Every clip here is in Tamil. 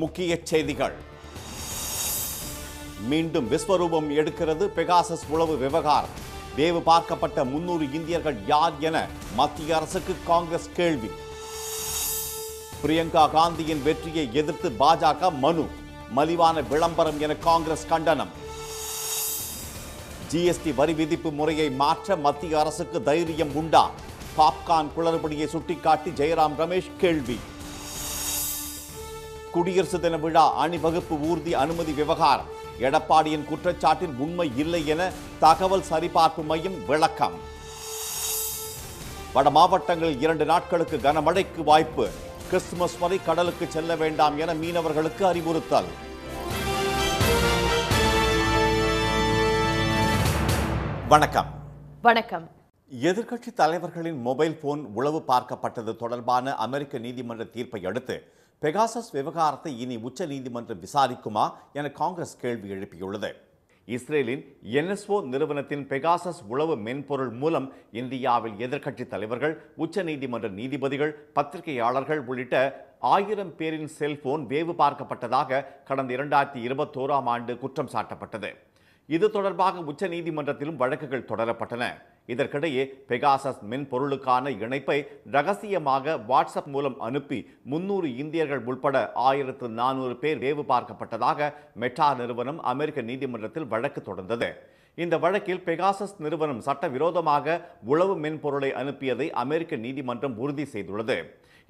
முக்கிய செய்திகள். மீண்டும் விஸ்வரூபம் எடுக்கிறது பெகாசஸ் உளவு விவகாரம். வேவு பார்க்கப்பட்ட 300 இந்தியர்கள் யார் என மத்திய அரசுக்கு காங்கிரஸ் கேள்வி. பிரியங்கா காந்தியின் வெற்றியை எதிர்த்து பாஜக மனு. மலிவான விளம்பரம் என காங்கிரஸ் கண்டனம். ஜிஎஸ்டி வரி விதிப்பு முறையை மாற்ற மத்திய அரசுக்கு தைரியம் உண்டா? பாப்கார்ன் குளறுபடியை சுட்டிக்காட்டி ஜெயராம் ரமேஷ் கேள்வி. குடியரசு தின விழா அணிவகுப்பு ஊர்தி அனுமதி விவகாரம். எடப்பாடியின் குற்றச்சாட்டில் உண்மை இல்லை என தகவல் சரிபார்ப்பு மையம் விளக்கம். வட மாவட்டங்களில் 2 நாட்களுக்கு கனமழைக்கு வாய்ப்பு. கிறிஸ்துமஸ் வரை கடலுக்கு செல்ல வேண்டாம் என மீனவர்களுக்கு அறிவுறுத்தல். வணக்கம். வணக்கம். எதிர்க்கட்சி தலைவர்களின் மொபைல் போன் உளவு பார்க்கப்பட்டது தொடர்பான அமெரிக்க நீதிமன்ற தீர்ப்பை அடுத்து பெகாசஸ் விவகாரத்தை இனி உச்ச நீதிமன்றம் விசாரிக்குமா என காங்கிரஸ் கேள்வி எழுப்பியுள்ளது. இஸ்ரேலின் NSO நிறுவனத்தின் பெகாசஸ் உளவு மென்பொருள் மூலம் இந்தியாவில் எதிர்க்கட்சி தலைவர்கள், உச்ச நீதிமன்ற நீதிபதிகள், பத்திரிகையாளர்கள் உள்ளிட்ட 1000 பேரின் செல்போன் வேவு பார்க்கப்பட்டதாக கடந்த 2021ஆம் ஆண்டு குற்றம் சாட்டப்பட்டது. இது தொடர்பாக உச்ச நீதிமன்றத்திலும் வழக்குகள் தொடரப்பட்டன. இதற்கிடையே பெகாசஸ் மென்பொருளுக்கான இணைப்பை ரகசியமாக வாட்ஸ்அப் மூலம் அனுப்பி 300 இந்தியர்கள் உட்பட 1400 பேர் வேவு பார்க்கப்பட்டதாக மெட்டா நிறுவனம் அமெரிக்க நீதிமன்றத்தில் வழக்கு தொடர்ந்தது. இந்த வழக்கில் பெகாசஸ் நிறுவனம் சட்டவிரோதமாக உளவு மென்பொருளை அனுப்பியதை அமெரிக்க நீதிமன்றம் உறுதி செய்துள்ளது.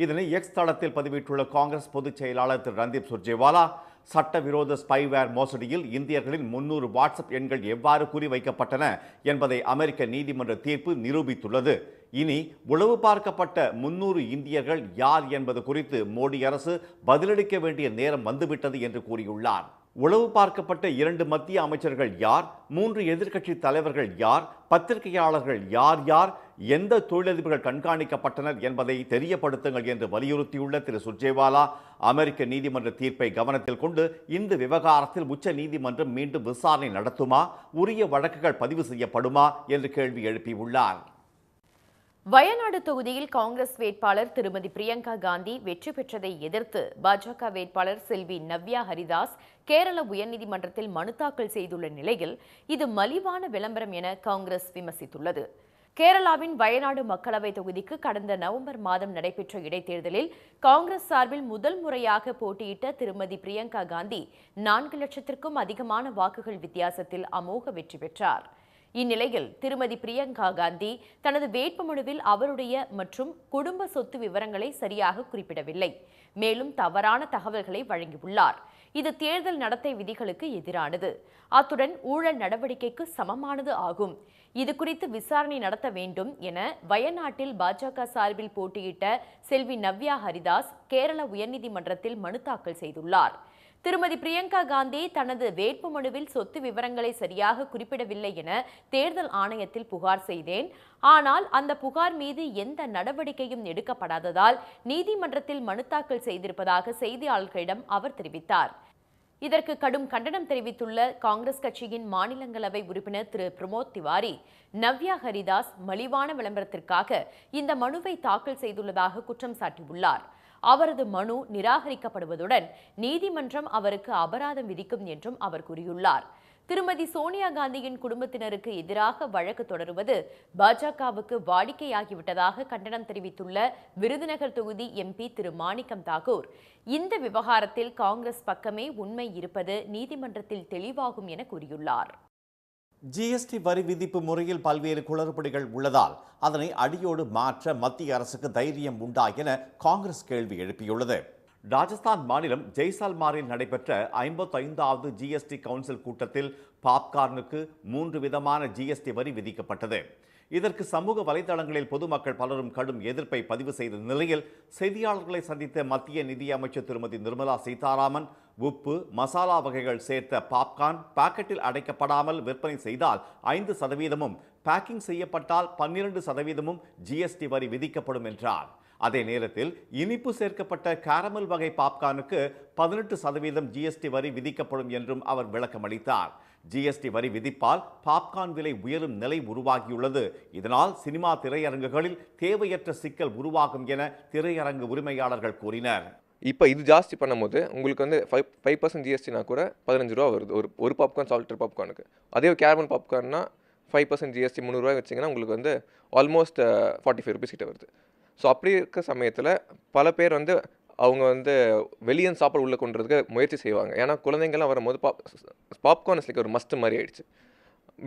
இதனை எக்ஸ் தளத்தில் பதிவிட்டுள்ள காங்கிரஸ் பொதுச் செயலாளர் திரு ரந்தீப் சுர்ஜேவாலா, சட்டவிரோத ஸ்பைவேர் மோசடியில் இந்தியர்களின் 300 வாட்ஸ்அப் எண்கள் எவ்வாறு குறிவைக்கப்பட்டன என்பதை அமெரிக்க நீதிமன்ற தீர்ப்பு நிரூபித்துள்ளது. இனி உளவு பார்க்கப்பட்ட 300 இந்தியர்கள் யார் என்பது குறித்து மோடி அரசு பதிலளிக்க வேண்டிய நேரம் வந்துவிட்டது என்று கூறியுள்ளார். உளவு பார்க்கப்பட்ட 2 மத்திய அமைச்சர்கள் யார், 3 எதிர்க்கட்சி தலைவர்கள் யார், பத்திரிகையாளர்கள் யார் யார், எந்த தொழிலதிபர்கள் கண்காணிக்கப்பட்டனர் என்பதை தெரியப்படுத்துங்கள் என்று வலியுறுத்தியுள்ள திரு சுர்ஜேவாலா, அமெரிக்க நீதிமன்ற தீர்ப்பை கவனத்தில் கொண்டு இந்த விவகாரத்தில் உச்ச நீதிமன்றம் மீண்டும் விசாரணை நடத்துமா, உரிய வழக்குகள் பதிவு செய்யப்படுமா என்று கேள்வி எழுப்பியுள்ளார். வயநாடு தொகுதியில் காங்கிரஸ் வேட்பாளர் திருமதி பிரியங்கா காந்தி வெற்றி பெற்றதை எதிர்த்து பாஜக வேட்பாளர் செல்வி நவ்யா ஹரிதாஸ் கேரள உயர்நீதிமன்றத்தில் மனு தாக்கல் செய்துள்ள நிலையில் இது மலிவான விளம்பரம் என காங்கிரஸ் விமர்சித்துள்ளது. கேரளாவின் வயநாடு மக்களவை தொகுதிக்கு கடந்த நவம்பர் மாதம் நடைபெற்ற இடைத்தேர்தலில் காங்கிரஸ் சார்பில் முதல் முறையாக போட்டியிட்ட திருமதி பிரியங்கா காந்தி 4 லட்சத்திற்கும் அதிகமான வாக்குகள் வித்தியாசத்தில் அமோக வெற்றி பெற்றார். இந்நிலையில் திருமதி பிரியங்கா காந்தி தனது வேட்புமனுவில் அவருடைய மற்றும் குடும்ப சொத்து விவரங்களை சரியாக குறிப்பிடவில்லை. மேலும் தவறான தகவல்களை வழங்கியுள்ளார். இது தேர்தல் நடத்தை விதிகளுக்கு எதிரானது, அத்துடன் ஊழல் நடவடிக்கைக்கு சமமானது ஆகும். இது குறித்து விசாரணை நடத்த வேண்டும் என வயநாட்டில் பாஜக சார்பில் போட்டியிட்ட செல்வி நவ்யா ஹரிதாஸ் கேரள உயர்நீதிமன்றத்தில் மனு தாக்கல் செய்துள்ளார். திருமதி பிரியங்கா காந்தி தனது வேட்புமனுவில் சொத்து விவரங்களை சரியாக குறிப்பிடவில்லை என தேர்தல் ஆணையத்தில் புகார் செய்தேன். ஆனால் அந்த புகார் மீது எந்த நடவடிக்கையும் எடுக்கப்படாததால் நீதிமன்றத்தில் மனு தாக்கல் செய்திருப்பதாக செய்தியாளர்களிடம் அவர் தெரிவித்தார். இதற்கு கடும் கண்டனம் தெரிவித்துள்ள காங்கிரஸ் கட்சியின் மாநிலங்களவை உறுப்பினர் திரு பிரமோத் திவாரி, நவ்யா ஹரிதாஸ் மலிவான விளம்பரத்திற்காக இந்த மனுவை தாக்கல் செய்துள்ளதாக குற்றம் சாட்டியுள்ளார். அவரது மனு நிராகரிக்கப்படுவதுடன் நீதிமன்றம் அவருக்கு அபராதம் விதிக்கும் என்றும் அவர் கூறியுள்ளார். திருமதி சோனியா காந்தியின் குடும்பத்தினருக்கு எதிராக வழக்கு தொடருவது பாஜகவுக்கு வாடிக்கையாகிவிட்டதாக கண்டனம் தெரிவித்துள்ள விருதுநகர் தொகுதி MP திரு மாணிக்கம் தாக்கூர், இந்த விவகாரத்தில் காங்கிரஸ் பக்கமே உண்மை இருப்பது நீதிமன்றத்தில் தெளிவாகும் என கூறியுள்ளார். ஜிஎஸ்டி வரி விதிப்பு முறையில் பல்வேறு குளறுபடிகள் உள்ளதால் அதனை அடியோடு மாற்ற மத்திய அரசுக்கு தைரியம் உண்டா என காங்கிரஸ் கேள்வி எழுப்பியுள்ளது. ராஜஸ்தான் மாநிலம் ஜெய்சால்மாரில் நடைபெற்ற 55வது ஜிஎஸ்டி கவுன்சில் கூட்டத்தில் பாப்கார்னுக்கு 3 விதமான ஜிஎஸ்டி வரி விதிக்கப்பட்டது. இதற்கு சமூக வலைதளங்களில் பொதுமக்கள் பலரும் கடும் எதிர்ப்பை பதிவு செய்த நிலையில் செய்தியாளர்களை சந்தித்த மத்திய நிதியமைச்சர் திருமதி நிர்மலா சீதாராமன், உப்பு, மசாலா வகைகள் சேர்த்த பாப்கார்ன் பாக்கெட்டில் அடைக்கப்படாமல் விற்பனை செய்தால் 5%, பேக்கிங் செய்யப்பட்டால் 12% ஜிஎஸ்டி வரி விதிக்கப்படும் என்றார். அதே நேரத்தில் இனிப்பு சேர்க்கப்பட்ட கேரமல் வகை பாப்கார்னுக்கு 18% ஜிஎஸ்டி வரி விதிக்கப்படும் என்றும் அவர் விளக்கமளித்தார். ஜிஎஸ்டி வரி விதிப்பால் பாப்கார்ன் விலை உயரும் நிலை உருவாகியுள்ளது. இதனால் சினிமா திரையரங்குகளில் தேவையற்ற சிக்கல் உருவாகும் என திரையரங்கு உரிமையாளர்கள் கூறினர். இப்போ இது ஜாஸ்தி பண்ணும்போது உங்களுக்கு வந்து 5% ஜிஎஸ்டினா கூட 15 ரூபா வருது ஒரு பாப்கார்ன் சால்டட் பாப்கார்னுக்கு. அதே கேரமல் பாப்கார்ன்னா 5% ஜிஎஸ்டி 300 ரூபாய் வச்சிங்கன்னா உங்களுக்கு வந்து ஆல்மோஸ்ட் 45 ருபீஸ் கிட்ட வருது. ஸோ அப்படி இருக்க சமயத்தில் பல பேர் வந்து அவங்க வந்து வெளியே சாப்பாடு உள்ளே கொண்டுறதுக்கு முயற்சி செய்வாங்க. ஏன்னா குழந்தைங்கள்லாம் வரும்போது பாப்கார்ன் லைக் ஒரு மஸ்ட் மாதிரி ஆயிடுச்சு.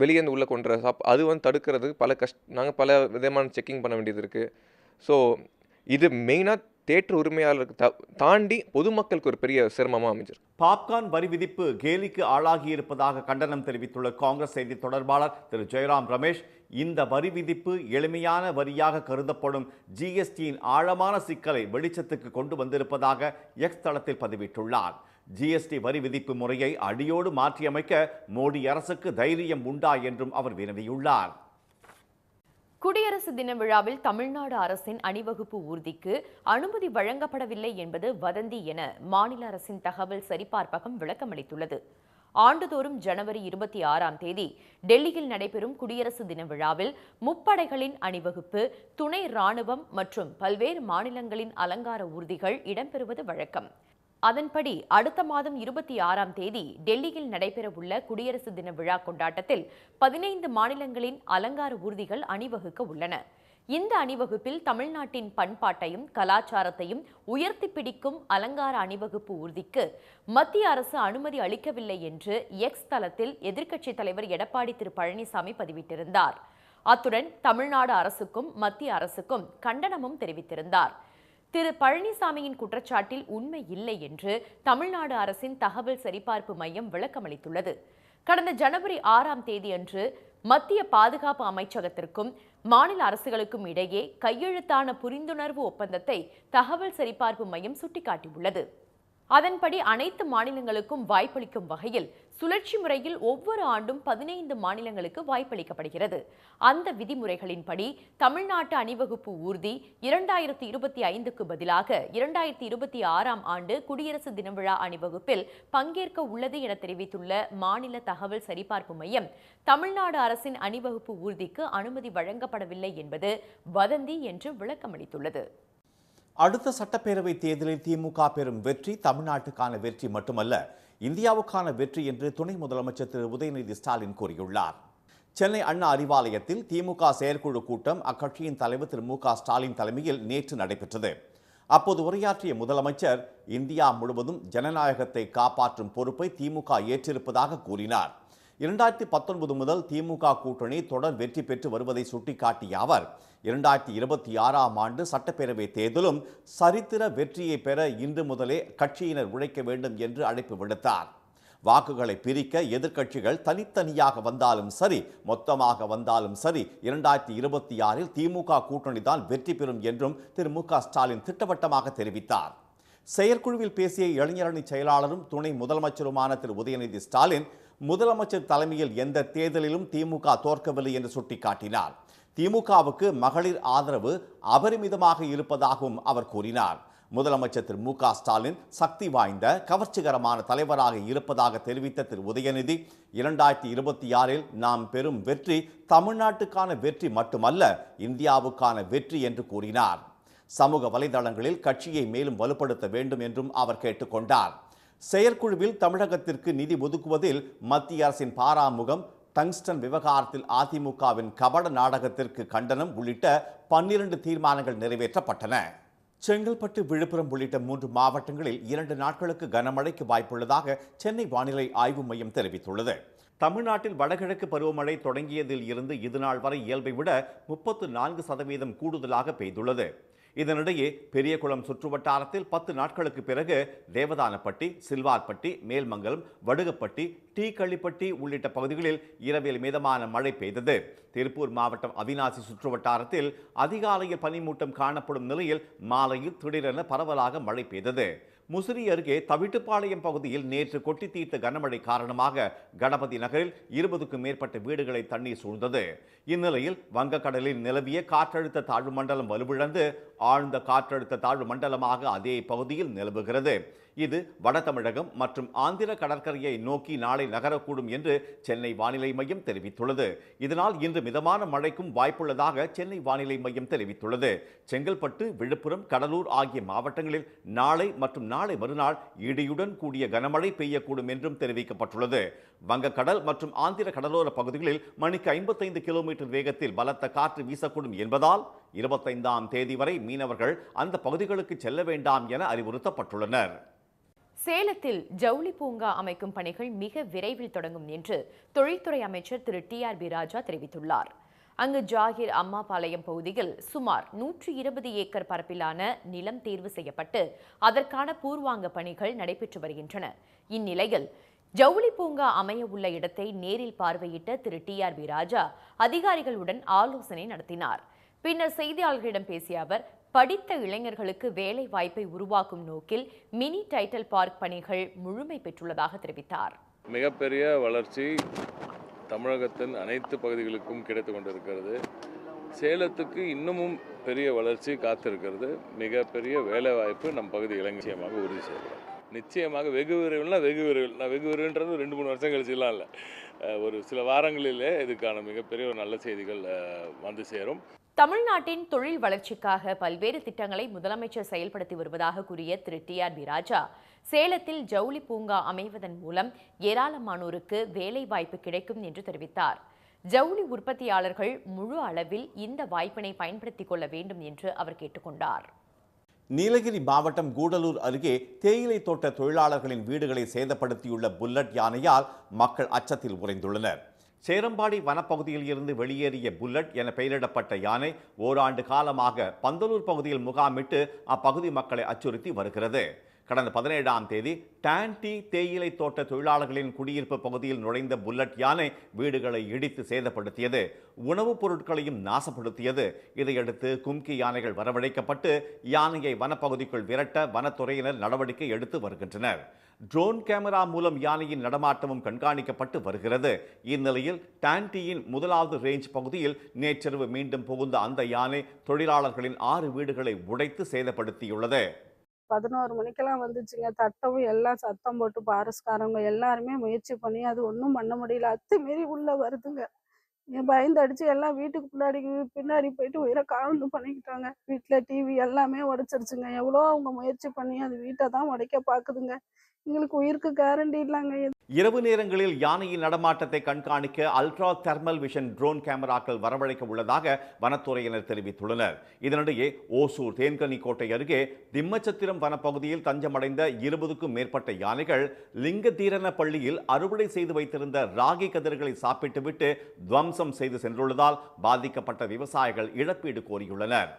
வெளியேருந்து உள்ளே கொண்டுற அது வந்து தடுக்கிறதுக்கு நாங்கள் பல விதமான செக்கிங் பண்ண வேண்டியது இருக்குது. ஸோ இது மெயினாக தேட்டர் உரிமையாளருக்கு தாண்டி பொதுமக்களுக்கு ஒரு பெரிய சிரமமாக அமைஞ்சிருக்கு. பாப்கார்ன் வரி விதிப்பு கேலிக்கு ஆளாகி இருப்பதாக கண்டனம் தெரிவித்துள்ள காங்கிரஸ் செய்தி தொடர்பாளர் திரு ஜெயராம் ரமேஷ், இந்த வரி விதிப்பு எளிமையான வரியாக கருதப்படும் ஜிஎஸ்டியின் ஆழமான சிக்கலை வெளிச்சத்துக்கு கொண்டு வந்திருப்பதாக எக்ஸ் தளத்தில் பதிவிட்டுள்ளார். ஜிஎஸ்டி வரி விதிப்பு முறையை அடியோடு மாற்றியமைக்க மோடி அரசுக்கு தைரியம் உண்டா என்றும் அவர் வினவியுள்ளார். குடியரசு தின விழாவில் தமிழ்நாடு அரசின் அணிவகுப்பு ஊர்திக்கு அனுமதி வழங்கப்படவில்லை என்பது வதந்தி என மாநில அரசின் தகவல் சரிபார்ப்பகம் விளக்கமளித்துள்ளது. ஆண்டுதோறும் ஜனவரி 26ஆம் தேதி டெல்லியில் நடைபெறும் குடியரசு தின விழாவில் முப்படைகளின் அணிவகுப்பு, துணை ராணுவம் மற்றும் பல்வேறு மாநிலங்களின் அலங்கார ஊர்திகள் இடம்பெறுவது வழக்கம். அதன்படி அடுத்த மாதம் 26ஆம் தேதி டெல்லியில் நடைபெறவுள்ள குடியரசு தின விழா கொண்டாட்டத்தில் 15 மாநிலங்களின் அலங்கார ஊர்திகள் அணிவகுக்க உள்ளன. இந்த அணிவகுப்பில் தமிழ்நாட்டின் பண்பாட்டையும் கலாச்சாரத்தையும் உயர்த்தி பிடிக்கும் அலங்கார அணிவகுப்பு ஊர்திக்கு மத்திய அரசு அனுமதி அளிக்கவில்லை என்று எக்ஸ் தளத்தில் எதிர்க்கட்சித் தலைவர் எடப்பாடி திரு பழனிசாமி பதிவிட்டிருந்தார். அத்துடன் தமிழ்நாடு அரசுக்கும் மத்திய அரசுக்கும் கண்டனமும் தெரிவித்திருந்தார். திரு பழனிசாமியின் குற்றச்சாட்டில் உண்மை இல்லை என்று தமிழ்நாடு அரசின் தகவல் சரிபார்ப்பு மையம் விளக்கமளித்துள்ளது. கடந்த ஜனவரி 6ஆம் தேதி அன்று மத்திய பாதுகாப்பு அமைச்சகத்திற்கும் மாநில அரசுகளுக்கும் இடையே கையெழுத்தான புரிந்துணர்வு ஒப்பந்தத்தை தகவல் சரிபார்ப்பு மையம் சுட்டிக்காட்டியுள்ளது. அதன்படி அனைத்து மாநிலங்களுக்கும் வாய்ப்பளிக்கும் வகையில் சுழற்சி முறையில் ஒவ்வொரு ஆண்டும் 15 மாநிலங்களுக்கு வாய்ப்பளிக்கப்படுகிறது. அந்த விதிமுறைகளின்படி தமிழ்நாட்டு அணிவகுப்பு ஊர்தி 2025க்கு பதிலாக 2026ஆம் ஆண்டு குடியரசு தின விழா அணிவகுப்பில் பங்கேற்க உள்ளது என தெரிவித்துள்ள மாநில தகவல் சரிபார்ப்பு மையம், தமிழ்நாடு அரசின் அணிவகுப்பு ஊர்திக்கு அனுமதி வழங்கப்படவில்லை என்பது வதந்தி என்று விளக்கமளித்துள்ளது. அடுத்த சட்டப்பேரவை தேர்தலில் திமுக பெறும் வெற்றி தமிழ்நாட்டுக்கான வெற்றி மட்டுமல்ல, இந்தியாவுக்கான வெற்றி என்று துணை முதலமைச்சர் திரு உதயநிதி ஸ்டாலின் கூறியுள்ளார். சென்னை அண்ணா அறிவாலயத்தில் திமுக செயற்குழு கூட்டம் அக்கட்சியின் தலைவர் திரு மு க ஸ்டாலின் தலைமையில் நேற்று நடைபெற்றது. அப்போது உரையாற்றிய முதலமைச்சர், இந்தியா முழுவதும் ஜனநாயகத்தை காப்பாற்றும் பொறுப்பை திமுக ஏற்றிருப்பதாக கூறினார். 2019 முதல் திமுக கூட்டணி தொடர் வெற்றி பெற்று வருவதை சுட்டிக்காட்டிய அவர், 2026ஆம் ஆண்டு சட்டப்பேரவை தேர்தலும் சரித்திர வெற்றியை பெற இன்று முதலே கட்சியினர் உழைக்க வேண்டும் என்று அழைப்பு விடுத்தார். வாக்குகளை பிரிக்க எதிர்க்கட்சிகள் தனித்தனியாக வந்தாலும் சரி, மொத்தமாக வந்தாலும் சரி, 2026இல் திமுக கூட்டணி தான் வெற்றி பெறும் என்றும் திரு மு க ஸ்டாலின் திட்டவட்டமாக தெரிவித்தார். செயற்குழுவில் பேசிய இளைஞரணி செயலாளரும் துணை முதலமைச்சருமான திரு உதயநிதி ஸ்டாலின், முதலமைச்சர் தலைமையில் எந்த தேர்தலிலும் திமுக தோற்கவில்லை என்று சுட்டிக்காட்டினார். திமுகவுக்கு மகளிர் ஆதரவு அபரிமிதமாக இருப்பதாகவும் அவர் கூறினார். முதலமைச்சர் திரு மு க ஸ்டாலின் சக்தி வாய்ந்த கவர்ச்சிகரமான தலைவராக இருப்பதாக தெரிவித்த திரு உதயநிதி, 2026இல் நாம் பெறும் வெற்றி தமிழ்நாட்டுக்கான வெற்றி மட்டுமல்ல, இந்தியாவுக்கான வெற்றி என்று கூறினார். சமூக வலைதளங்களில் கட்சியை மேலும் வலுப்படுத்த வேண்டும் என்றும் அவர் கேட்டுக்கொண்டார். செயற்குழுவில் தமிழகத்திற்கு நிதி ஒதுக்குவதில் மத்திய அரசின் பாராமுகம், டங்ஸ்டன் விவகாரத்தில் அதிமுகவின் கபட நாடகத்திற்கு கண்டனம் உள்ளிட்ட 12 தீர்மானங்கள் நிறைவேற்றப்பட்டன. செங்கல்பட்டு, விழுப்புரம் உள்ளிட்ட 3 மாவட்டங்களில் 2 நாட்களுக்கு கனமழைக்கு வாய்ப்புள்ளதாக சென்னை வானிலை ஆய்வு மையம் தெரிவித்துள்ளது. தமிழ்நாட்டில் வடகிழக்கு பருவமழை தொடங்கியதில் இருந்து இதுநாள் வரை இயல்பை விட 34% கூடுதலாக பெய்துள்ளது. இதனிடையே பெரியகுளம் சுற்றுவட்டாரத்தில் 10 நாட்களுக்கு பிறகு தேவதானப்பட்டி, சில்வார்பட்டி, மேல்மங்கலம், வடுகப்பட்டி, டீக்கள்ளிப்பட்டி உள்ளிட்ட பகுதிகளில் இரவில் மிதமான மழை பெய்தது. திருப்பூர் மாவட்டம் அவிநாசி சுற்றுவட்டாரத்தில் அதிகாலையில் பனிமூட்டம் காணப்படும் நிலையில் மாலையில் திடீரென பரவலாக மழை பெய்தது. முசிறி அருகே தவிட்டுப்பாளையம் பகுதியில் நேற்று கொட்டி தீர்த்த கனமழை காரணமாக கணபதி நகரில் 20க்கும் மேற்பட்ட வீடுகளை தண்ணீர் சூழ்ந்தது. இந்நிலையில் வங்கக்கடலில் நிலவிய காற்றழுத்த தாழ்வு மண்டலம் வலுவிழந்து ஆழ்ந்த காற்றழுத்த தாழ்வு மண்டலமாக அதே பகுதியில் நிலவுகிறது. இது வட தமிழகம் மற்றும் ஆந்திர கடற்கரையை நோக்கி நாளை நகரக்கூடும் என்று சென்னை வானிலை மையம் தெரிவித்துள்ளது. இதனால் இன்று மிதமான மழைக்கும் வாய்ப்புள்ளதாக சென்னை வானிலை மையம் தெரிவித்துள்ளது. செங்கல்பட்டு, விழுப்புரம், கடலூர் ஆகிய மாவட்டங்களில் நாளை மற்றும் நாளை மறுநாள் இடியுடன் கூடிய கனமழை பெய்யக்கூடும் என்றும் தெரிவிக்கப்பட்டுள்ளது. வங்கக்கடல் மற்றும் ஆந்திர கடலோர பகுதிகளில் மணிக்கு 55 கிலோமீட்டர் வேகத்தில் பலத்த காற்று வீசக்கூடும் என்பதால் 25ஆம் தேதி வரை மீனவர்கள் அந்த பகுதிகளுக்கு செல்ல வேண்டாம் என அறிவுறுத்தப்பட்டுள்ளனர். சேலத்தில் ஜவுளி பூங்கா அமைக்கும் பணிகள் மிக விரைவில் தொடங்கும் என்று தொழில்துறை அமைச்சர் திரு டி.ஆர்.பி. ராஜா தெரிவித்துள்ளார். அங்கு ஜாகிர் அம்மாபாளையம் பகுதியில் சுமார் 120 ஏக்கர் பரப்பிலான நிலம் தேர்வு செய்யப்பட்டு அதற்கான பூர்வாங்க பணிகள் நடைபெற்று வருகின்றன. இந்நிலையில் ஜவுளி பூங்கா அமைய உள்ள இடத்தை நேரில் பார்வையிட்ட திரு டி.ஆர்.பி. ராஜா அதிகாரிகளுடன் ஆலோசனை நடத்தினார். பின்னர் செய்தியாளர்களிடம் பேசிய அவர், படித்த இளைஞர்களுக்கு வேலை வாய்ப்பை உருவாக்கும் நோக்கில் மினி டைட்டில் பார்க் பணிகள் முழுமை பெற்றுள்ளதாக தெரிவித்தார். மிகப்பெரிய வளர்ச்சி தமிழகத்தின் அனைத்து பகுதிகளுக்கும் கிடைத்து கொண்டிருக்கிறது. சேலத்துக்கு இன்னமும் பெரிய வளர்ச்சி காத்திருக்கிறது. மிகப்பெரிய வேலை வாய்ப்பு நம் பகுதி இளைஞமாக உறுதி செய்கிறோம். நிச்சயமாக வெகு விரைவில் நான் வெகு விரைவுன்றது 2-3 வருஷம் கழிச்சுலாம் இல்லை, ஒரு சில வாரங்களிலே இதுக்கான மிகப்பெரிய ஒரு நல்ல செய்திகள் வந்து சேரும். தமிழ்நாட்டின் தொழில் வளர்ச்சிக்காக பல்வேறு திட்டங்களை முதலமைச்சர் செயல்படுத்தி வருவதாக கூறிய திரு டி.ஆர்.பி. ராஜா, சேலத்தில் ஜவுளி பூங்கா அமைவதன் மூலம் ஏராளமானோருக்கு வேலை வாய்ப்பு கிடைக்கும் என்று தெரிவித்தார். ஜவுளி உற்பத்தியாளர்கள் முழு அளவில் இந்த வாய்ப்பினை பயன்படுத்திக் கொள்ள வேண்டும் என்று அவர் கேட்டுக்கொண்டார். நீலகிரி மாவட்டம் கூடலூர் அருகே தேயிலை தோட்ட தொழிலாளர்களின் வீடுகளை சேதப்படுத்தியுள்ள புல்லட் யானையால் மக்கள் அச்சத்தில் உறைந்துள்ளனர். சேரம்பாடி வனப்பகுதியில் இருந்து வெளியேறிய புல்லட் என பெயரிடப்பட்ட யானை ஓராண்டு காலமாக பந்தலூர் பகுதியில் முகாமிட்டு அப்பகுதி மக்களை அச்சுறுத்தி வருகிறது. கடந்த 17ஆம் தேதி டான்டி தேயிலை தோட்ட தொழிலாளர்களின் குடியிருப்பு பகுதியில் நுழைந்த புல்லட் யானை வீடுகளை இடித்து சேதப்படுத்தியது, உணவுப் பொருட்களையும் நாசப்படுத்தியது. இதையடுத்து கும்கி யானைகள் வரவழைக்கப்பட்டு யானையை வனப்பகுதிக்குள் விரட்ட வனத்துறையினர் நடவடிக்கை எடுத்து வருகின்றனர். ட்ரோன் கேமரா மூலம் யானையின் நடமாட்டமும் கண்காணிக்கப்பட்டு வருகிறது. இந்நிலையில் டான்டியின் 1வது ரேஞ்ச் பகுதியில் நேற்றிரவு மீண்டும் புகுந்த அந்த யானை தொழிலாளர்களின் 6 வீடுகளை உடைத்து சேதப்படுத்தியுள்ளது. 11 மணிக்கெல்லாம் வந்துச்சுங்க. தட்டவும் எல்லாம் சத்தம் போட்டு பாரஸ்காரங்க எல்லாருமே முயற்சி பண்ணி அது ஒன்றும் பண்ண முடியல. அத்துமீறி உள்ள வருதுங்க. பயந்து அடிச்சு எல்லாம் வீட்டுக்கு பின்னாடி போயிட்டு உயிரை காவந்து பண்ணிக்கிட்டாங்க. வீட்டில் டிவி எல்லாமே உடைச்சிருச்சுங்க. எவ்வளோ அவங்க முயற்சி பண்ணி அது வீட்டை தான் உடைக்க பார்க்குதுங்க. எங்களுக்கு உயிருக்கு கேரண்டி இல்லைங்க. இரவு நேரங்களில் யானையின் நடமாட்டத்தை கண்காணிக்க அல்ட்ரா தெர்மல் விஷன் ட்ரோன் கேமராக்கள் வரவழைக்க உள்ளதாக வனத்துறையினர் தெரிவித்துள்ளனர். இதனிடையே ஓசூர் தேன்கனிக்கோட்டை அருகே திம்மச்சத்திரம் வனப்பகுதியில் தஞ்சமடைந்த 20க்கும் மேற்பட்ட யானைகள் லிங்கதீரன பள்ளியில் அறுவடை செய்து வைத்திருந்த ராகி கதிர்களை சாப்பிட்டுவிட்டு துவம்சம் செய்து சென்றுள்ளதால் பாதிக்கப்பட்ட விவசாயிகள் இழப்பீடு கோரியுள்ளனர்.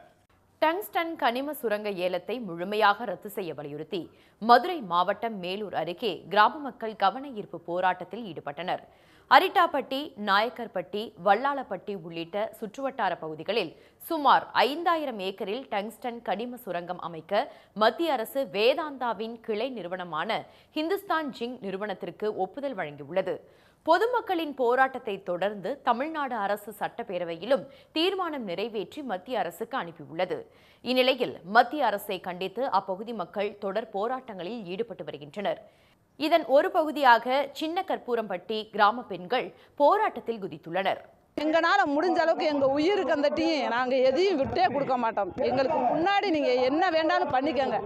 டங்ஸ்டன் கனிம சுரங்க ஏலத்தை முழுமையாக ரத்து செய்ய வலியுறுத்தி மதுரை மாவட்டம் மேலூர் அருகே கிராம மக்கள் கவன ஈர்ப்பு போராட்டத்தில் ஈடுபட்டனர். அரிட்டாப்பட்டி, நாயக்கர்பட்டி, வல்லாளப்பட்டி உள்ளிட்ட சுற்றுவட்டார பகுதிகளில் சுமார் 5000 ஏக்கரில் டங்ஸ்டன் கனிம சுரங்கம் அமைக்க மத்திய அரசு வேதாந்தாவின் கிளை நிறுவனமான ஹிந்துஸ்தான் ஜிங்க் நிறுவனத்திற்கு ஒப்புதல் வழங்கியுள்ளது. பொதுமக்களின் போராட்டத்தை தொடர்ந்து தமிழ்நாடு அரசு சட்டப்பேரவையிலும் தீர்மானம் நிறைவேற்றி மத்திய அரசுக்கு அனுப்பியுள்ளது. இந்நிலையில் மத்திய அரசை கண்டித்து அப்பகுதி மக்கள் தொடர் போராட்டங்களில் ஈடுபட்டு வருகின்றனர். இதன் ஒரு பகுதியாக சின்ன கற்பூரம்பட்டி கிராம பெண்கள் போராட்டத்தில் குதித்துள்ளனர். எங்களால் முடிஞ்ச அளவுக்கு எங்கள் உயிருக்கு அந்த நாங்கள் எதையும் விட்டே கொடுக்க மாட்டோம். எங்களுக்கு முன்னாடி நீங்கள் என்ன வேண்டாலும் பண்ணிக்கோங்க.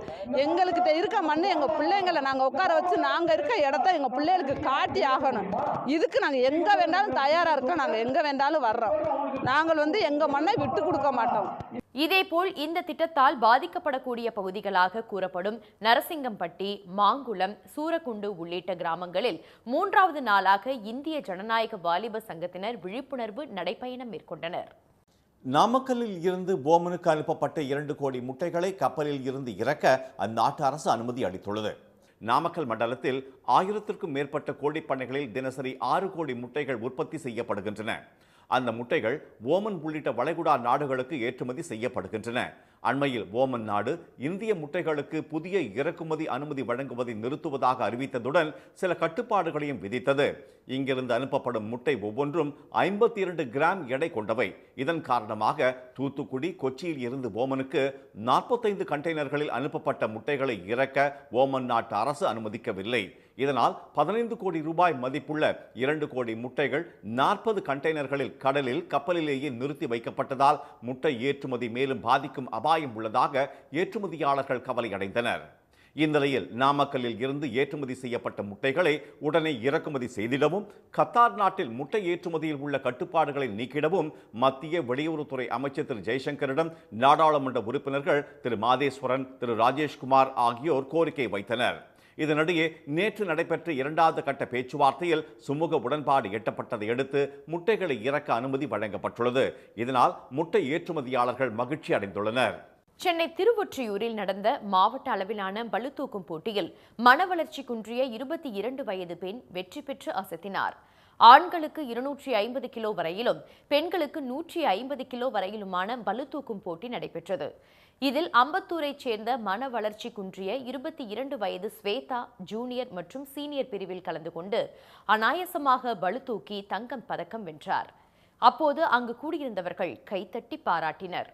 எங்கள்கிட்ட இருக்க மண் எங்கள் பிள்ளைங்களை நாங்கள் உட்கார வச்சு நாங்கள் இருக்க இடத்த எங்கள் பிள்ளைகளுக்கு காட்டி ஆகணும். இதுக்கு நாங்கள் எங்கே வேண்டாலும் தயாராக இருக்கோம். நாங்கள் எங்கே வேண்டாலும் வர்றோம். நாங்கள் எங்கள் மண்ணை விட்டு கொடுக்க மாட்டோம். இதேபோல் இந்த திட்டத்தால் பாதிக்கப்படக்கூடிய பகுதிகளாக கூறப்படும் நரசிங்கம்பட்டி, மாங்குளம், சூரக்குண்டு உள்ளிட்ட கிராமங்களில் 3வது நாளாக இந்திய ஜனநாயக வாலிப சங்கத்தினர் விழிப்புணர்வு நடைபயணம் மேற்கொண்டனர். நாமக்கல்லில் இருந்து ஓமனுக்கு அனுப்பப்பட்ட 2 கோடி முட்டைகளை கப்பலில் இருந்து இறக்க அந்நாட்டு அரசு அனுமதி அளித்துள்ளது. நாமக்கல் மண்டலத்தில் 1000க்கும் மேற்பட்ட கோழிப்பண்ணைகளில் தினசரி 6 கோடி முட்டைகள் உற்பத்தி செய்யப்படுகின்றன. அந்த முட்டைகள் ஓமன் உள்ளிட்ட வளைகுடா நாடுகளுக்கு ஏற்றுமதி செய்யப்படுகின்றன. அண்மையில் ஓமன் நாடு இந்திய முட்டைகளுக்கு புதிய இறக்குமதி அனுமதி வழங்குவதை நிறுத்துவதாக அறிவித்ததுடன் சில கட்டுப்பாடுகளையும் விதித்தது. இங்கிருந்து அனுப்பப்படும் முட்டை ஒவ்வொன்றும் 52 கிராம் எடை கொண்டவை. இதன் காரணமாக தூத்துக்குடி, கொச்சியில் இருந்து ஓமனுக்கு 45 கண்டெய்னர்களில் அனுப்பப்பட்ட முட்டைகளை இறக்க ஓமன் நாட்டு அரசு அனுமதிக்கவில்லை. இதனால் 15 கோடி ரூபாய் மதிப்புள்ள 2 கோடி முட்டைகள் 40 கண்டெய்னர்களில் கடலில் கப்பலிலேயே நிறுத்தி வைக்கப்பட்டதால் முட்டை ஏற்றுமதி மேலும் பாதிக்கும் அபாயம் உள்ளதாக ஏற்றுமதியாளர்கள் கவலையடைந்தனர். இந்நிலையில் நாமக்கல்லில் இருந்து ஏற்றுமதி செய்யப்பட்ட முட்டைகளை உடனே இறக்குமதி செய்திடவும், கத்தார் நாட்டில் முட்டை ஏற்றுமதியில் உள்ள கட்டுப்பாடுகளை நீக்கிடவும் மத்திய வெளியுறவுத்துறை அமைச்சர் திரு ஜெய்சங்கரிடம் நாடாளுமன்ற உறுப்பினர்கள் திரு மாதேஸ்வரன், திரு ராஜேஷ்குமார் ஆகியோர் கோரிக்கை வைத்தனர். இதனிடையே நேற்று நடைபெற்ற 2வது கட்ட பேச்சுவார்த்தையில் சுமூக உடன்பாடு எட்டப்பட்டதை அடுத்து முட்டைகளை இறக்க அனுமதி வழங்கப்பட்டுள்ளது. இதனால் முட்டை ஏற்றுமதியாளர்கள் மகிழ்ச்சி அடைந்துள்ளனர். சென்னை திருவொற்றியூரில் நடந்த மாவட்ட அளவிலான பளுதூக்கும் போட்டியில் மனவளர்ச்சி குன்றிய 22 வயது பெண் வெற்றி பெற்று அசத்தினார். ஆண்களுக்கு 250 கிலோ வரையிலும் பெண்களுக்கு 150 கிலோ வரையிலுமான பளுதூக்கும் போட்டி நடைபெற்றது. இதில் அம்பத்தூரைச் சேர்ந்த மன வளர்ச்சி குன்றிய 22 வயது ஸ்வேதா ஜூனியர் மற்றும் சீனியர் பிரிவில் கலந்து கொண்டு அநாயசமாக பளுதூக்கி தங்கம் பதக்கம் வென்றார். அப்போது அங்கு கூடியிருந்தவர்கள் கைத்தட்டி பாராட்டினர்.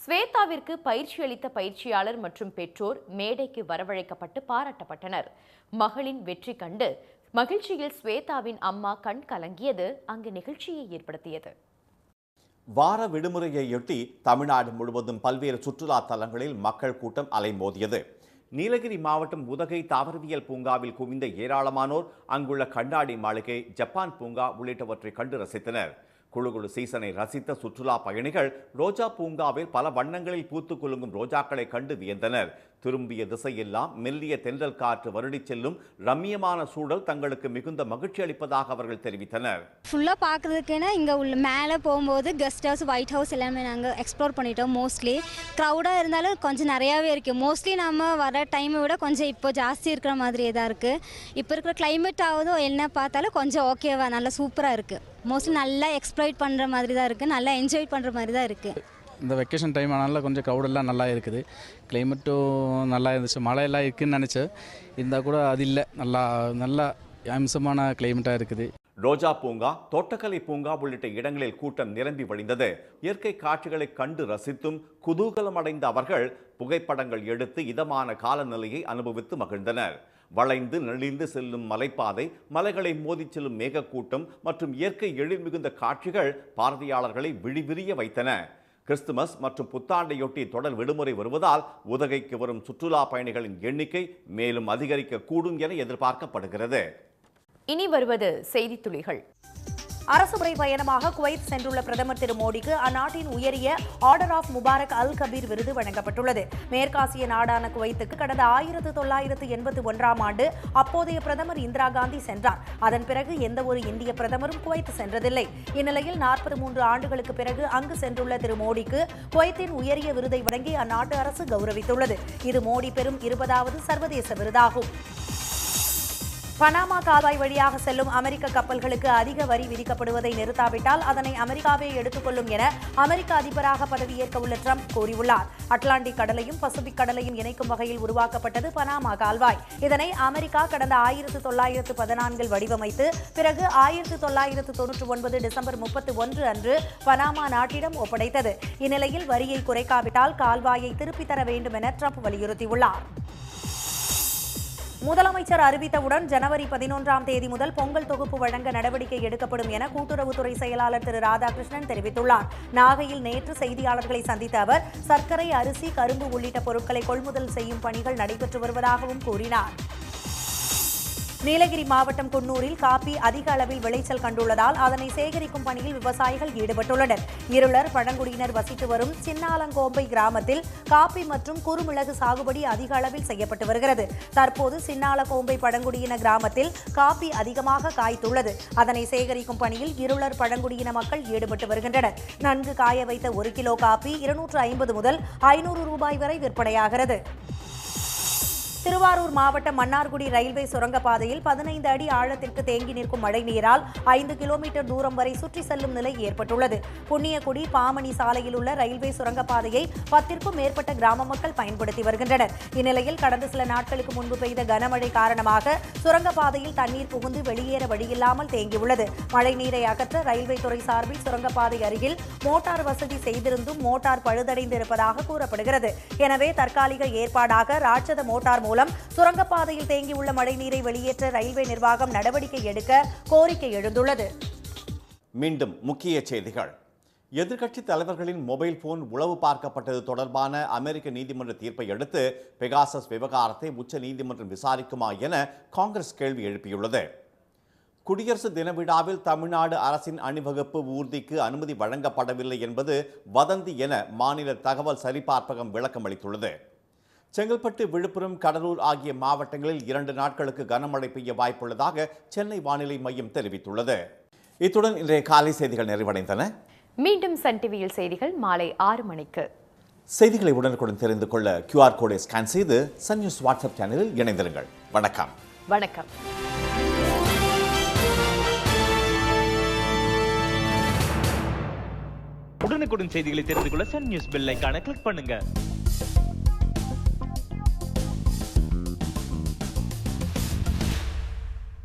ஸ்வேதாவிற்கு பயிற்சி அளித்த பயிற்சியாளர் மற்றும் பெற்றோர் மேடைக்கு வரவழைக்கப்பட்டு பாராட்டப்பட்டனர். மகளின் வெற்றி கண்டு மகிழ்ச்சியில் ஸ்வேதாவின் அம்மா கண் கலங்கியது அங்கு நிகழ்ச்சியை ஏற்படுத்தியது. வார விடுமுறையையொட்டி தமிழ்நாடு முழுவதும் பல்வேறு சுற்றுலா தலங்களில் மக்கள் கூட்டம் அலைமோதியது. நீலகிரி மாவட்டம் உதகை தாவரவியல் பூங்காவில் குவிந்த ஏராளமானோர் அங்குள்ள கண்ணாடி மாளிகை, ஜப்பான் பூங்கா உள்ளிட்டவற்றை கண்டு ரசித்தனர். குழு சீசனை ரசித்த சுற்றுலா பயணிகள் ரோஜா பூங்காவில் பல வண்ணங்களில் பூத்து குலுங்கும் ரோஜாக்களை கண்டு வியந்தனர். திரும்பிய திசையெல்லாம் மெல்லிய தென்றல் காற்று வருடிச் செல்லும் ரம்மியமான சூழல் தங்களுக்கு மிகுந்த மகிழ்ச்சி அளிப்பதாக அவர்கள் தெரிவித்தனர். ஃபுல்லாக பார்க்குறதுக்குன்னா இங்கே உள்ள மேலே போகும்போது கெஸ்ட் ஹவுஸ், ஒயிட் ஹவுஸ் எல்லாமே நாங்கள் எக்ஸ்ப்ளோர் பண்ணிட்டோம். மோஸ்ட்லி க்ரௌடாக இருந்தாலும் கொஞ்சம் நிறையாவே இருக்குது. மோஸ்ட்லி நம்ம வர டைமை விட கொஞ்சம் இப்போ ஜாஸ்தி இருக்கிற மாதிரியே தான் இருக்குது. இப்போ இருக்கிற கிளைமேட் ஆகுதோ என்ன பார்த்தாலும் கொஞ்சம் ஓகேவா நல்லா சூப்பராக இருக்குது. மோஸ்ட்லி நல்லா எக்ஸ்ப்ளாய்ட் பண்ணுற மாதிரி தான் இருக்குது, நல்லா என்ஜாய் பண்ணுற மாதிரி தான் இருக்குது. இந்த வெக்கேஷன் டைம் ஆனாலும் கொஞ்சம் க்ரௌடெல்லாம் நல்லா இருக்குது. கிளைமேட்டும் நல்லா இருந்துச்சு. மழையெல்லாம் இருக்குதுன்னு நினச்சேன், இருந்தால் கூட அது இல்லை. நல்லா அம்சமான கிளைமேட்டாக இருக்குது. ரோஜா பூங்கா, தோட்டக்கலை பூங்கா உள்ளிட்ட இடங்களில் கூட்டம் நிரம்பி வழிந்தது. இயற்கை காட்சிகளை கண்டு ரசித்தும் குதூகலமடைந்த அவர்கள் புகைப்படங்கள் எடுத்து இதமான காலநிலையை அனுபவித்து மகிழ்ந்தனர். வளைந்து நெளிந்து செல்லும் மலைப்பாதை, மலைகளை மோதிச் செல்லும் மேகக்கூட்டம் மற்றும் இயற்கை எழில் மிகுந்த காட்சிகள் பார்வையாளர்களை விழிவிரிய வைத்தன. கிறிஸ்துமஸ் மற்றும் புத்தாண்டையொட்டி தொடர் விடுமுறை வருவதால் உதகைக்கு வரும் சுற்றுலா பயணிகளின் எண்ணிக்கை மேலும் அதிகரிக்க கூடும் என எதிர்பார்க்கப்படுகிறது. இனி வருவது செய்தித் துளிகள். அரசுமுறை பயணமாக குவைத் சென்றுள்ள பிரதமர் திரு மோடிக்கு அந்நாட்டின் உயரிய ஆர்டர் ஆஃப் முபாரக் அல் கபீர் விருது வழங்கப்பட்டுள்ளது. மேற்காசிய நாடான குவைத்துக்கு கடந்த 1981ஆம் ஆண்டு அப்போதைய பிரதமர் இந்திரா காந்தி சென்றார். அதன் பிறகு எந்த ஒரு இந்திய பிரதமரும் குவைத் சென்றதில்லை. இந்நிலையில் 43 ஆண்டுகளுக்கு பிறகு அங்கு சென்றுள்ள திரு மோடிக்கு குவைத்தின் உயரிய விருதை வழங்கி அந்நாட்டு அரசு கௌரவித்துள்ளது. இது மோடி பெறும் 20வது சர்வதேச விருதாகும். பனாமா கால்வாய் வழியாக செல்லும் அமெரிக்க கப்பல்களுக்கு அதிக வரி விதிக்கப்படுவதை நிறுத்தாவிட்டால் அதனை அமெரிக்காவே எடுத்துக்கொள்ளும் என அமெரிக்க அதிபராக பதவியேற்க உள்ள ட்ரம்ப் கூறியுள்ளார். அட்லாண்டிக் கடலையும் பசிபிக் கடலையும் இணைக்கும் வகையில் உருவாக்கப்பட்டது பனாமா கால்வாய். இதனை அமெரிக்கா கடந்த 1914 வடிவமைத்து பிறகு 1999 டிசம்பர் 31 அன்று பனாமா நாட்டிடம் ஒப்படைத்தது. இந்நிலையில் வரியை குறைக்காவிட்டால் கால்வாயை திருப்பித் தர வேண்டும் என ட்ரம்ப் வலியுறுத்தியுள்ளார். முதலமைச்சர் அறிவித்தவுடன் ஜனவரி 11ஆம் தேதி முதல் பொங்கல் தொகுப்பு வழங்க நடவடிக்கை எடுக்கப்படும் என கூட்டுறவுத்துறை செயலாளர் திரு ராதாகிருஷ்ணன் தெரிவித்துள்ளார். நாகையில் நேற்று செய்தியாளர்களை சந்தித்த அவர் சர்க்கரை, அரிசி, கரும்பு உள்ளிட்ட பொருட்களை கொள்முதல் செய்யும் பணிகள் நடைபெற்று வருவதாகவும் கூறினார். நீலகிரி மாவட்டம் குன்னூரில் காபி அதிக அளவில் விளைச்சல் கண்டுள்ளதால் அதனை சேகரிக்கும் பணியில் விவசாயிகள் ஈடுபட்டுள்ளனர். இருளர் பழங்குடியினர் வசித்து வரும் சின்னாலங்கோம்பை கிராமத்தில் காபி மற்றும் குறுமிளகு சாகுபடி அதிக அளவில் செய்யப்பட்டு வருகிறது. தற்போது சின்னாலங்கோம்பை பழங்குடியின கிராமத்தில் காபி அதிகமாக காய்த்துள்ளது. அதனை சேகரிக்கும் பணியில் இருளர் பழங்குடியின மக்கள் ஈடுபட்டு வருகின்றனர். நன்கு காய வைத்த 1 கிலோ காபி 250 முதல் 500 ரூபாய் வரை விற்பனையாகிறது. திருவாரூர் மாவட்டம் மன்னார்குடி ரயில்வே சுரங்கப்பாதையில் 15 அடி ஆழத்திற்கு தேங்கி நிற்கும் மழைநீரால் 5 கிலோமீட்டர் தூரம் வரை சுற்றி செல்லும் நிலை ஏற்பட்டுள்ளது. புண்ணியகுடி பாமணி சாலையில் உள்ள ரயில்வே சுரங்கப்பாதையை 10க்கும் மேற்பட்ட கிராம மக்கள் பயன்படுத்தி வருகின்றனர். இந்நிலையில் கடந்த சில நாட்களுக்கு முன்பு பெய்த கனமழை காரணமாக சுரங்கப்பாதையில் தண்ணீர் புகுந்து வெளியேற வழியில்லாமல் தேங்கியுள்ளது. மழைநீரை அகற்ற ரயில்வே துறை சார்பில் சுரங்கப்பாதை அருகில் மோட்டார் வசதி செய்திருந்தும் மோட்டார் பழுதடைந்து இருப்பதாக கூறப்படுகிறது. எனவே தற்காலிக ஏற்பாடாக ராட்சத மோட்டார் மூலம் சுரங்கப்பாதையில் தேங்கியுள்ள மழைநீரை வெளியேற்ற ரயில்வே நிர்வாகம் நடவடிக்கை எடுக்க கோரிக்கை எழுந்துள்ளது. மீண்டும் முக்கிய செய்திகள். எதிர்க்கட்சி தலைவர்களின் மொபைல் போன் உளவு பார்க்கப்பட்டது தொடர்பான அமெரிக்க நீதிமன்ற தீர்ப்பை அடுத்து பெகாசஸ் விவகாரத்தை உச்ச நீதிமன்றம் விசாரிக்குமா என காங்கிரஸ் கேள்வி எழுப்பியுள்ளது. குடியரசு தின விழாவில் தமிழ்நாடு அரசின் அணிவகுப்பு ஊர்திக்கு அனுமதி வழங்கப்படவில்லை என்பது வதந்தி என மாநில தகவல் சரிபார்ப்பகம் விளக்கம் அளித்துள்ளது. செங்கல்பட்டு, விழுப்புரம், கடலூர் ஆகிய மாவட்டங்களில் 2 நாட்களுக்கு கனமழை பெய்ய வாய்ப்புள்ளதாக சென்னை வானிலை மையம் தெரிவித்துள்ளது. இத்துடன் இன்றைய காலை செய்திகள் நிறைவடைந்தன. மீண்டும் சன் டிவியில் செய்திகள் மாலை 6 மணிக்கு. செய்திகளை உடனுக்குடன் தெரிந்து கொள்ள QR கோடை ஸ்கேன் செய்து சன் நியூஸ் வாட்ஸ்அப் சேனலில் இணைந்திருங்கள். வணக்கம். வணக்கம். உடனுக்குடன் செய்திகளை தெரிந்து கொள்ள சன் நியூஸ் பெல் ஐகானை கிளிக் பண்ணுங்க.